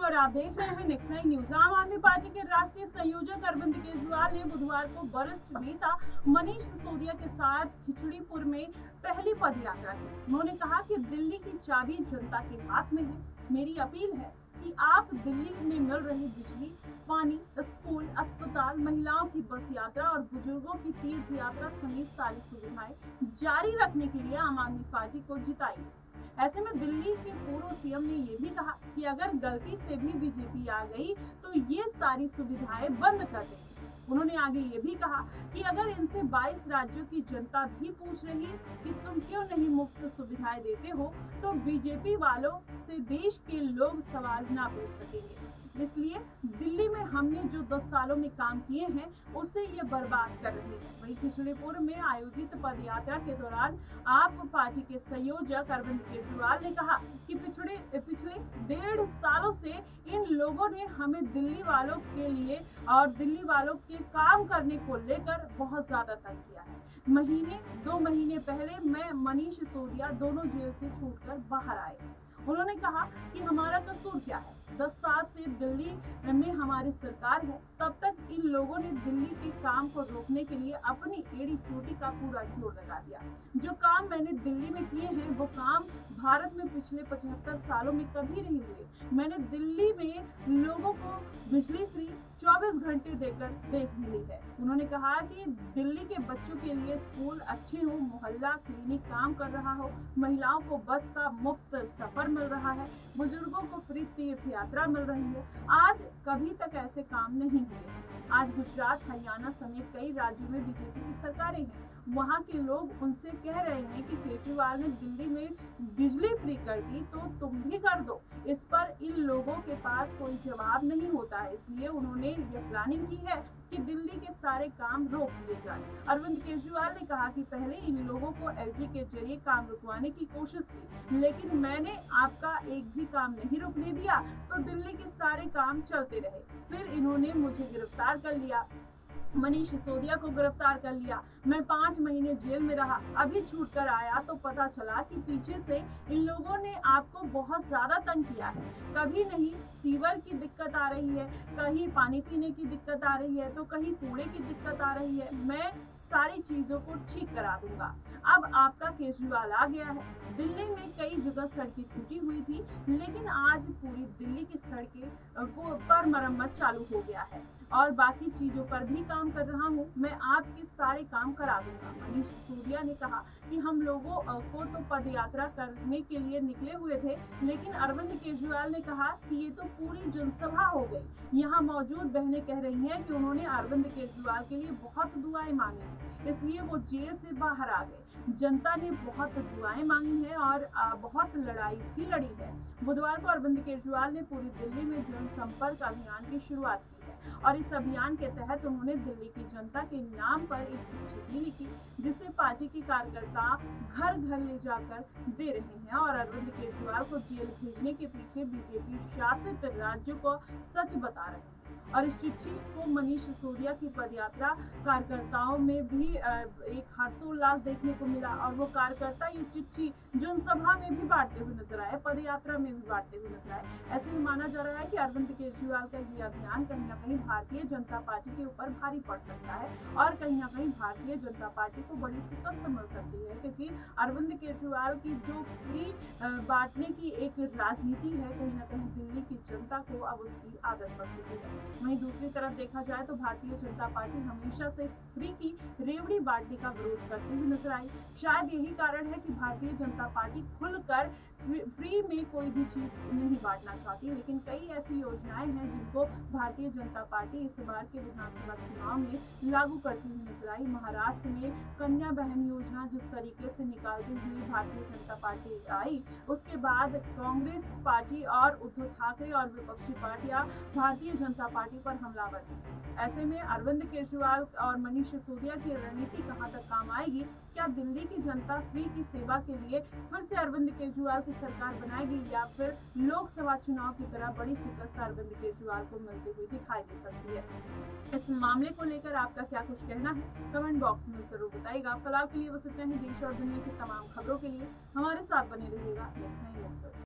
और आप देख रहे हैं नेक्स्ट 9 न्यूज। आम आदमी पार्टी के राष्ट्रीय संयोजक अरविंद केजरीवाल ने बुधवार को वरिष्ठ नेता मनीष सिसोदिया के साथ खिचड़ीपुर में पहली पद यात्रा की। उन्होंने कहा कि दिल्ली की चाबी जनता के हाथ में है। मेरी अपील है कि आप दिल्ली में मिल रही बिजली, पानी, स्कूल, अस्पताल, महिलाओं की बस यात्रा और बुजुर्गों की तीर्थ यात्रा समेत सारी सुविधाएं जारी रखने के लिए आम आदमी पार्टी को जिताइए। ऐसे में दिल्ली के पूर्व सीएम ने ये भी कहा कि अगर गलती से भी बीजेपी आ गई तो ये सारी सुविधाएं बंद कर देंगे। उन्होंने आगे ये भी कहा कि अगर इनसे 22 राज्यों की जनता भी पूछ रही कि तुम क्यों नहीं मुफ्त सुविधाएं देते हो, तो बीजेपी वालों से देश के लोग सवाल ना पूछ सकेंगे। इसलिए दिल्ली में हमने जो 10 सालों में काम किए हैं उसे ये बर्बाद कर रही है। वहीं खिचड़ीपुर में आयोजित पद यात्रा के दौरान आप पार्टी के संयोजक अरविंद केजरीवाल ने कहा कि पिछले 1.5 सालों से इन लोगों ने हमें दिल्ली वालों के लिए और दिल्ली वालों के काम करने को लेकर बहुत ज्यादा तंग किया है। 2 महीने पहले मैं मनीष सिसोदिया दोनों जेल से छूटकर बाहर आए। उन्होंने कहा कि हमारा कसूर क्या है, 10 साल से दिल्ली में हमारी सरकार है, तब तक इन लोगों ने दिल्ली के काम को रोकने के लिए अपनी एड़ी चोटी का पूरा जोर लगा दिया। जो काम मैंने दिल्ली में किए हैं वो काम भारत में पिछले 75 सालों में कभी नहीं हुए। मैंने दिल्ली में लोगों को बिजली फ्री 24 घंटे देकर देख मिली है। उन्होंने कहा कि दिल्ली के बच्चों के लिए स्कूल अच्छे हो, मोहल्ला क्लिनिक काम कर रहा हो, महिलाओं को बस का मुफ्त सफर मिल रहा है, बुजुर्गों को फ्री तीर्थ यात्रा मिल रही है। आज कभी तक ऐसे काम नहीं हुए। आज गुजरात, हरियाणा समेत कई राज्यों में बीजेपी की सरकारें हैं। वहां के लोग उनसे कह रहे हैं कि केजरीवाल ने दिल्ली में बिजली फ्री कर दी तो तुम भी कर दो। इस पर इन लोगों के पास कोई जवाब नहीं होता है, इसलिए उन्होंने ये प्लानिंग की है कि दिल्ली के सारे काम रोक दिए जाएं। अरविंद केजरीवाल ने कहा कि पहले इन लोगों को एलजी के जरिए काम रुकवाने की कोशिश की, लेकिन मैंने आपका एक भी काम नहीं रुकने दिया तो दिल्ली के सारे काम चलते रहे। फिर इन्होंने मुझे गिरफ्तार कर लिया, मनीष सिसोदिया को गिरफ्तार कर लिया। मैं 5 महीने जेल में रहा, अभी छूट कर आया तो पता चला कि पीछे से इन लोगों ने आपको बहुत ज्यादा तंग किया है। कभी नहीं सीवर की दिक्कत आ रही है, कहीं पानी पीने की दिक्कत आ रही है, तो कहीं कूड़े की दिक्कत आ रही है। मैं सारी चीजों को ठीक करा दूंगा। अब आपका केजरीवाल आ गया है। दिल्ली में कई जगह सड़कें टूटी हुई थी, लेकिन आज पूरी दिल्ली की सड़कें पर मरम्मत चालू हो गया है और बाकी चीजों पर भी काम कर रहा हूँ। मैं आपके सारे काम करा दूंगा। मनीष सिसोदिया ने कहा कि हम लोगों को तो पद यात्रा करने के लिए निकले हुए थे, लेकिन अरविंद केजरीवाल ने कहा कि ये तो पूरी जनसभा हो गई। यहाँ मौजूद बहनें कह रही हैं कि उन्होंने अरविंद केजरीवाल के लिए बहुत दुआएं मांगी, इसलिए वो जेल से बाहर आ गए। जनता ने बहुत दुआएं मांगी हैं और बहुत लड़ाई भी लड़ी है। बुधवार को अरविंद केजरीवाल ने पूरी दिल्ली में जनसंपर्क अभियान की शुरुआत की है और इस अभियान के तहत उन्होंने दिल्ली की जनता के नाम पर एक चिट्ठी भी लिखी, जिसे पार्टी के कार्यकर्ता घर घर ले जाकर दे रहे हैं और अरविंद केजरीवाल को जेल भेजने के पीछे बीजेपी शासित राज्यों को सच बता रहे हैं। और इस चिट्ठी को मनीष सिसोदिया की पदयात्रा कार्यकर्ताओं में भी एक हर्षोल्लास देखने को मिला और वो कार्यकर्ता ये चिट्ठी जनसभा में भी बांटते हुए नजर आए, पदयात्रा में भी बांटते हुए नजर आए। ऐसे में माना जा रहा है कि अरविंद केजरीवाल का ये अभियान कहीं ना कहीं भारतीय जनता पार्टी के ऊपर भारी पड़ सकता है और कहीं ना कहीं भारतीय जनता पार्टी को बड़ी शिकस्त मिल सकती है, क्योंकि अरविंद केजरीवाल की जो फ्री बांटने की एक राजनीति है, कहीं ना कहीं दिल्ली की जनता को अब उसकी आदत पड़ चुकी है। वहीं दूसरी तरफ देखा जाए तो भारतीय जनता पार्टी हमेशा से फ्री की रेवड़ी बांटने का विरोध करती हुई नजर आई। शायद यही कारण है कि भारतीय जनता पार्टी खुलकर फ्री में कोई भी चीज नहीं बांटना चाहती, लेकिन कई ऐसी योजनाएं हैं जिनको भारतीय जनता पार्टी इस बार के विधानसभा चुनाव में लागू करती हुई नजर आई। महाराष्ट्र में कन्या बहन योजना जिस तरीके से निकालती हुई भारतीय जनता पार्टी आई, उसके बाद कांग्रेस पार्टी और उद्धव ठाकरे और विपक्षी पार्टियां भारतीय जनता पार्टी पर हमलावर थी। ऐसे में अरविंद केजरीवाल और मनीष सिसोदिया की रणनीति कहां तक काम आएगी? क्या दिल्ली की जनता फ्री की सेवा के लिए फिर से अरविंद केजरीवाल की सरकार बनाएगी या फिर लोकसभा चुनाव की तरह बड़ी शिकस्त अरविंद केजरीवाल को मिलती हुई दिखाई दे सकती है? इस मामले को लेकर आपका क्या कुछ कहना है? कमेंट बॉक्स में जरूर बताइएगा। फिलहाल के लिए बस इतना ही। देश और दुनिया की तमाम खबरों के लिए हमारे साथ बने रहिएगा।